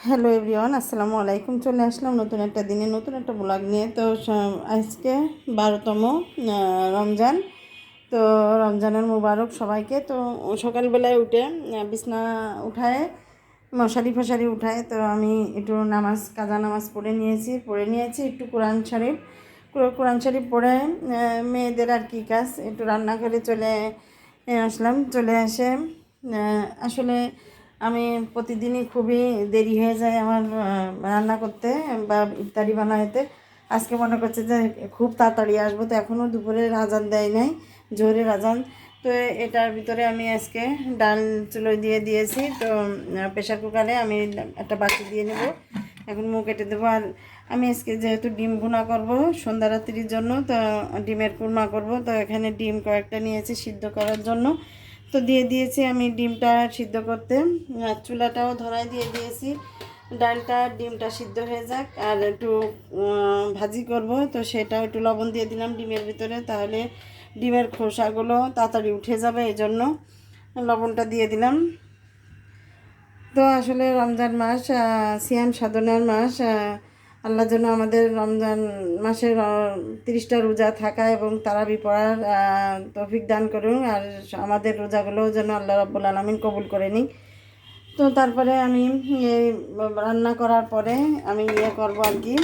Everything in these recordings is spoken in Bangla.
হ্যালো এভরিওয়ান, আসসালামু আলাইকুম। চলে আসলাম নতুন একটা দিনে নতুন একটা ব্লগ নিয়ে। তো আজকে 12তম রমজান। তো রমজানের মুবারক সবাইকে। তো সকালবেলায় উঠে বিছনা উঠায়, মশারি ফশারি উঠায়, তো আমি একটু কাজা নামাজ পড়ে নিয়েছি একটু কোরআন শরীফ পড়ে মেয়েদের আর কি কাজ, একটু রান্না করে আসলাম। চলে আসে আসলে আমি প্রতিদিনই খুবই দেরি হয়ে যায় আমার রান্না করতে বা ইফতারি বানাইতে। আজকে মনে করছে যে খুব তাড়াতাড়ি আসবো, তো এখনও দুপুরের আজান দেয় নাই, জোহরের আজান। তো এটার ভিতরে আমি আজকে ডাল চুলোয় দিয়ে দিয়েছি। তো প্রেশার কুকারে আমি একটা বাটি দিয়ে নেব, এখন মুখ কেটে দেবো। আর আমি আজকে যেহেতু ডিম ভুনা করব সন্ধ্যা রাত্রির জন্য, তো ডিমের কুরমা করব। তো এখানে ডিম কয়েকটা নিয়েছি সিদ্ধ করার জন্য, তো দিয়ে দিয়েছি আমি ডিমটা সিদ্ধ করতে। চুলাটাও ধরায় দিয়ে দিয়েছি, ডালটা ডিমটা সিদ্ধ হয়ে যাক। আর একটু ভাজি করব, তো সেটাও একটু লবণ দিয়ে দিলাম ডিমের ভিতরে, তাহলে ডিমের খোসাগুলো তাড়াতাড়ি উঠে যাবে, এই জন্য লবণটা দিয়ে দিলাম। তো আসলে রমজান মাস সিয়াম সাধনার মাস। আল্লাহ যেন আমাদের রমজান মাসের 30টা রোজা থাকা এবং তারাবি পড়ার তৌফিক দান করুন। আর আমাদের রোজাগুলোও যেন আল্লাহ রাব্বুল আলামিন কবুল করে নিই। তো তারপরে আমি এই রান্না করার পরে আমি করব আর কি,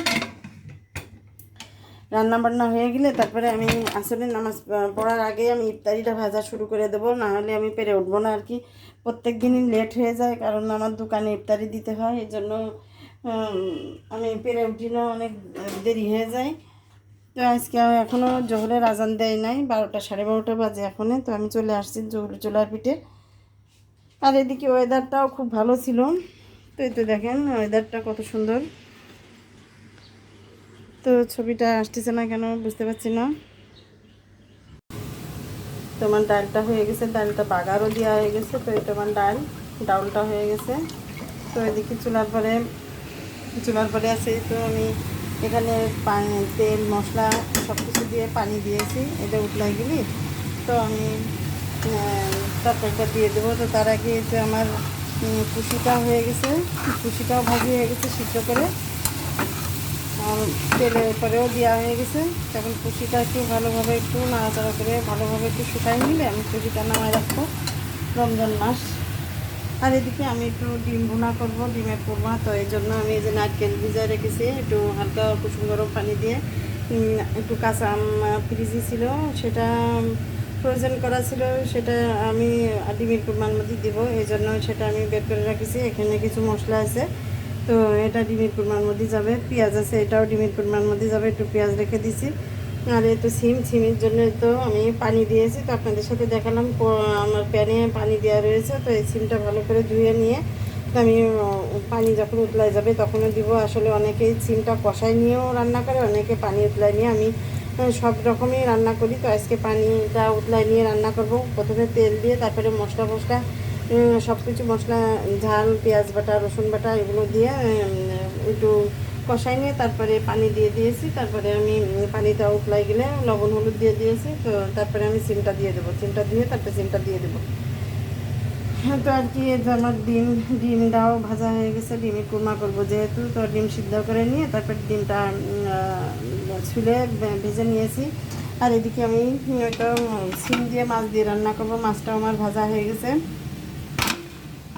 রান্না বান্না হয়ে গেলে তারপরে আমি আসরের নামাজ পড়ার আগে আমি ইফতারিটা ভাজা শুরু করে দেবো, না হলে আমি পেরে উঠবো না আর কি। প্রত্যেক দিনই লেট হয়ে যায়, কারণ আমার দোকানে ইফতারি দিতে হয়, এই জন্য আমি পেরে উঠি না, অনেক দেরি হয়ে যায়। তো আজকে এখনও জোহরের আজান দেয় নাই, 12টা 12:30 বাজে এখনে। তো আমি চলে আসছি জোহর চুলার পিঠে। আর এদিকে ওয়েদারটাও খুব ভালো ছিল। তো এই তো দেখেন ওয়েদারটা কত সুন্দর। তো ছবিটা আসতেছে না কেন বুঝতে পারছি না। তোমার ডালটা হয়ে গেছে, ডালটা বাগারও দেওয়া হয়ে গেছে। তো এই তোমার ডাউলটা হয়ে গেছে। তো এদিকে চুলার পরে আছে। তো আমি এখানে পানি, তেল, মশলা সব কিছু দিয়ে পানি দিয়েছি, এটা উতলাই গেলি তো আমি তরকারিটা দিয়ে দেবো। তো তার আগে যে আমার কুশিটা হয়ে গেছে, কুশিটাও ভাজি হয়ে গেছে সিদ্ধ করে, তেলের পরেও দেওয়া হয়ে গেছে। তখন কুশিটা একটু ভালোভাবে একটু নাড়াচাড়া করে ভালোভাবে একটু শুকাই নিলে আমি কুশিটা নামায় রাখবো রমজান মাস। আর এদিকে আমি একটু ডিম ভুনা করবো, ডিমের কুরমা। তো এই জন্য আমি এই যে নারকেল ভিজায় রেখেছি একটু হালকা কুসুম গরম পানি দিয়ে। একটু কাঁচা আম ফ্রিজে ছিল, সেটা ফ্রোজেন করা ছিল, সেটা আমি ডিমের কুরমার মধ্যে দেবো, এই জন্য সেটা আমি বের করে রাখেছি। এখানে কিছু মশলা আছে, তো এটা ডিমের কুরমার মধ্যে যাবে। পেঁয়াজ আছে, এটাও ডিমের কুরমার মধ্যে যাবে, একটু পেঁয়াজ রেখে দিছি। আর এই তো সিমের জন্য তো আমি পানি দিয়েছি, তো আপনাদের সাথে দেখালাম আমার প্যানে পানি দেওয়া রয়েছে। তো এই সিমটা ভালো করে ধুয়ে নিয়ে তো আমি পানি যখন উতলাই যাবে তখনও দিব। আসলে অনেকেই সিমটা কষাই নিয়েও রান্না করে, অনেকে পানি উতলাই নিয়ে। আমি সব রকমই রান্না করি। তো আজকে পানিটা উতলাই নিয়ে রান্না করব। প্রথমে তেল দিয়ে তারপরে মশলা সব কিছু মশলা, ঝাল, পেঁয়াজ বাটা, রসুন বাটা এগুলো দিয়ে একটু কষাই নিয়ে তারপরে পানি দিয়ে দিয়েছি। তারপরে আমি পানিটা উতলাই গেলে লবণ হলুদ দিয়ে দিয়েছি। তো তারপরে আমি সিমটা দিয়ে দেবো, সিমটা দিয়ে তারপরে সিমটা দিয়ে দেবো। হ্যাঁ, তো আর কি আমার ডিমটাও ভাজা হয়ে গেছে। ডিমের কুরমা করবো যেহেতু, তো ডিম সিদ্ধ করে নিয়ে তারপর ডিমটা ছুলে ভেজে নিয়েছি। আর এদিকে আমি একটা সিম দিয়ে মাছ দিয়ে রান্না করবো, মাছটাও আমার ভাজা হয়ে গেছে।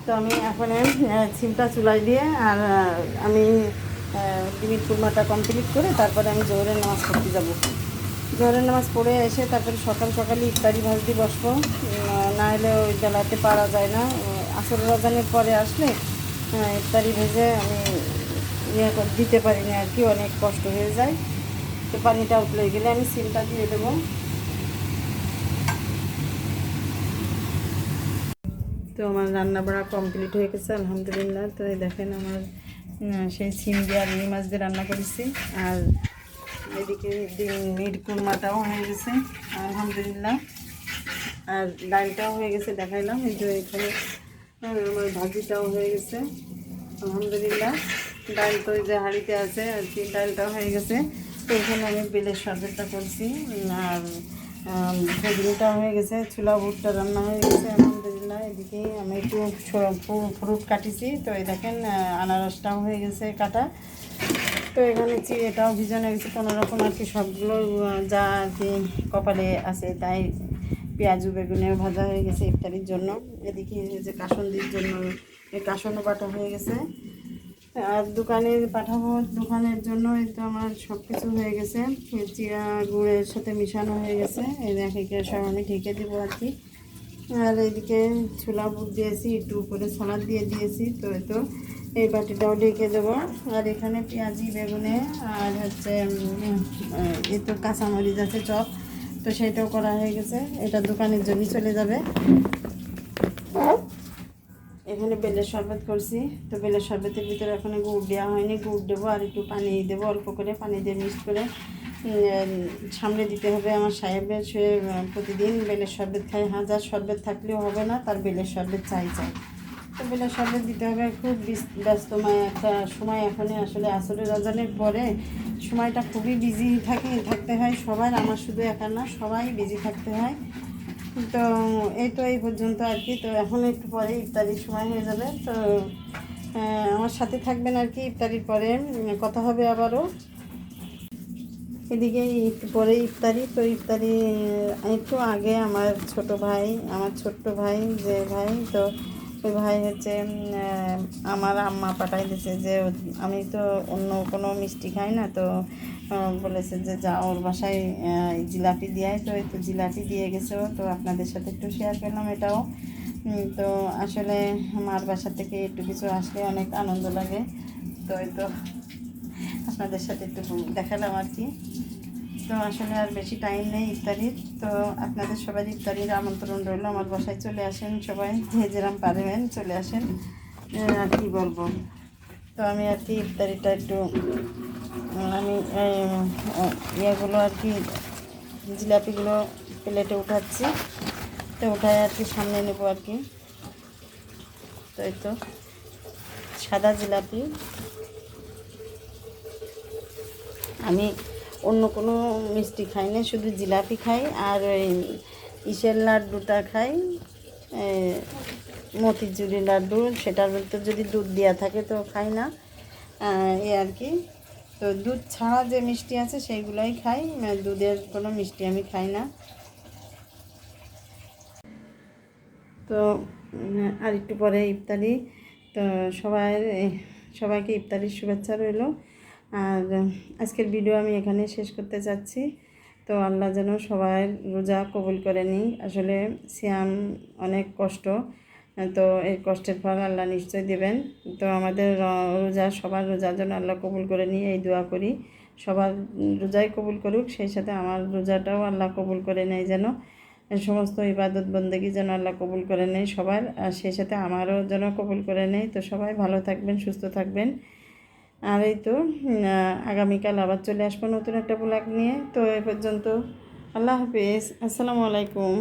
তো আমি এখন সিমটা চুলাই দিয়ে আর আমি ডিমের কুরমাটা কমপ্লিট করে তারপরে আমি জোহরের নামাজ পড়তে যাবো। জোহরের নামাজ পড়ে এসে তারপরে সকালে ইফতারি ভাজতে বসবো, না হলে ওই বেলাতে পারা যায় না। আসরের আজানের পরে আসলে ইফতারি ভেজে আমি দিতে পারি না আর কি, অনেক কষ্ট হয়ে যায়। তো পানিটা উতলে গেলে আমি সিমটা দিয়ে দেবো। তো আমার রান্না বাড়া কমপ্লিট হয়ে গেছে আলহামদুলিল্লাহ। তো এই দেখেন আমার সেই সিম দিয়ে আর রুই মাছ দিয়ে রান্না করেছি। আর এদিকে ডিমের কুরমাটাও হয়ে গেছে আলহামদুলিল্লাহ। আর ডালটাও হয়ে গেছে, দেখাইলাম। এই যে এখানে আমার ভাজিটাও হয়ে গেছে আলহামদুলিল্লাহ। ডাল তো ওই যে হাঁড়িতে আছে আর কি, ডালটাও হয়ে গেছে। তো এখানে আমি বেলের শরবতটা করছি। আর বেগুনটা হয়ে গেছে, ছোলা বুটটা রান্না হয়ে গেছে আলহামদুলিল্লাহ। এদিকে আমি একটু ফ্রুট কাটিছি, তো এই দেখেন আনারসটাও হয়ে গেছে কাটা। তো এখানে চিড়েটাও ভিজানো গেছে কোনোরকম আর কি, সবগুলো যা আর কি কপালে আছে তাই। পেঁয়াজু বেগুনেও ভাজা হয়ে গেছে ইফতারির জন্য। এদিকে যে কাসন্দির জন্য কাসনও বাটা হয়ে গেছে। আর দোকানে পাঠাবো, দোকানের জন্য এই তো আমার সব কিছু হয়ে গেছে, চিড়া গুড়ের সাথে মিশানো হয়ে গেছে। এই দেখে সব আমি ঢেকে দেবো আর কি। আর এইদিকে ছোলা বুট দিয়েছি, একটু উপরে সালাদ দিয়ে দিয়েছি। তো এই তো এই বাটিটাও ঢেকে দেবো। আর এখানে পেঁয়াজি বেগুনে আর হচ্ছে এই তো কাঁচামরিচ আছে চপ, তো সেটাও করা হয়ে গেছে। এটা দোকানের জন্যই চলে যাবে। এখানে বেলের শরবত করছি, তো বেলের শরবতের ভিতরে এখানে গুড় দেওয়া হয়নি, গুড় দেবো আর একটু পানি দেবো, অল্প করে পানি দিয়ে মিক্সড করে সামনে দিতে হবে। আমার সাহেবের সে প্রতিদিন বেলের শরবত খায়, হাজার শরবত থাকলেও হবে না, তার বেলের শরবত চাই। তো বেলের শরবত দিতে হবে। খুব ব্যস্তময় একটা সময় এখনই, আসলে আসরের আজানের পরে সময়টা খুবই বিজি থাকতে হয় সবার, আমার শুধু একা না, সবাই বিজি থাকতে হয়। তো এই পর্যন্ত আর কি। তো এখন একটু পরে ইফতারির সময় হয়ে যাবে। তো আমার সাথে থাকবেন আর কি, ইফতারির পরে কথা হবে আবারও। এদিকে পরে ইফতারি, তো ইফতারি একটু আগে আমার ছোট্ট ভাই যে ভাই, তো ওই ভাই হচ্ছে আমার আম্মা পাঠাই দিয়েছে যে আমি তো অন্য কোনো মিষ্টি খাই না, তো বলেছে যে যা ওর বাসায় জিলাপি দিয়ে, তো এই তো জিলাপি দিয়ে গেছে। তো আপনাদের সাথে একটু শেয়ার করলাম এটাও। তো আসলে মার বাসা থেকে একটু কিছু আসলে অনেক আনন্দ লাগে। তো এই তো আপনাদের সাথে একটু দেখালাম আর কি। তো আসলে আর বেশি টাইম নেই ইফতারির। তো আপনাদের সবাই ইফতারির আমন্ত্রণ রইল, আমার বাসায় চলে আসেন সবাই, যে যেরকম পারবেন চলে আসেন। আর কি বলবো, তো আমি আর কি ইফতারিটা একটু আমি ইয়েগুলো আর কি জিলাপিগুলো প্লেটে উঠাচ্ছি। তো উঠায় আর কি সামনে নেব আর কি। তো এই তো সাদা জিলাপি, আমি অন্য কোনো মিষ্টি খাই না, শুধু জিলাপি খাই। আর ওই ইসের লাড্ডুটা খাই, মতিচুরি লাড্ডু, সেটার ভিতর যদি দুধ দেওয়া থাকে তো খাই না, এই আর কি। তো দুধ ছাড়া যে মিষ্টি আছে সেইগুলোই খাই, দুধের কোনো মিষ্টি আমি খাই না। তো আর একটু পরে ইফতারি। তো সবাইকে ইফতারির শুভেচ্ছা রইল। আর আজকের ভিডিও আমি এখানে শেষ করতে চাচ্ছি। তো আল্লাহ যেন সবাই রোজা কবুল করে নিই। আসলে সিয়াম অনেক কষ্ট, তো এই কষ্টের ফল আল্লাহ নিশ্চয় দেবেন। তো আমাদের সবার রোজার জন্য আল্লাহ কবুল করে নিই, এই দোয়া করি। সবার রোজাই কবুল করুক, সেই সাথে আমার রোজাটাও আল্লাহ কবুল করে নেয় যেন। সমস্ত ইবাদত বন্দেগী যেন আল্লাহ কবুল করে নেয় সবার, আর সেই সাথে আমারও যেন কবুল করে নেয়। তো সবাই ভালো থাকবেন, সুস্থ থাকবেন। আর এই তো আগামীকাল আবার চলে আসবো নতুন একটা ব্লগ নিয়ে। তো এ পর্যন্ত আল্লাহ হাফিজ, আসসালামু আলাইকুম।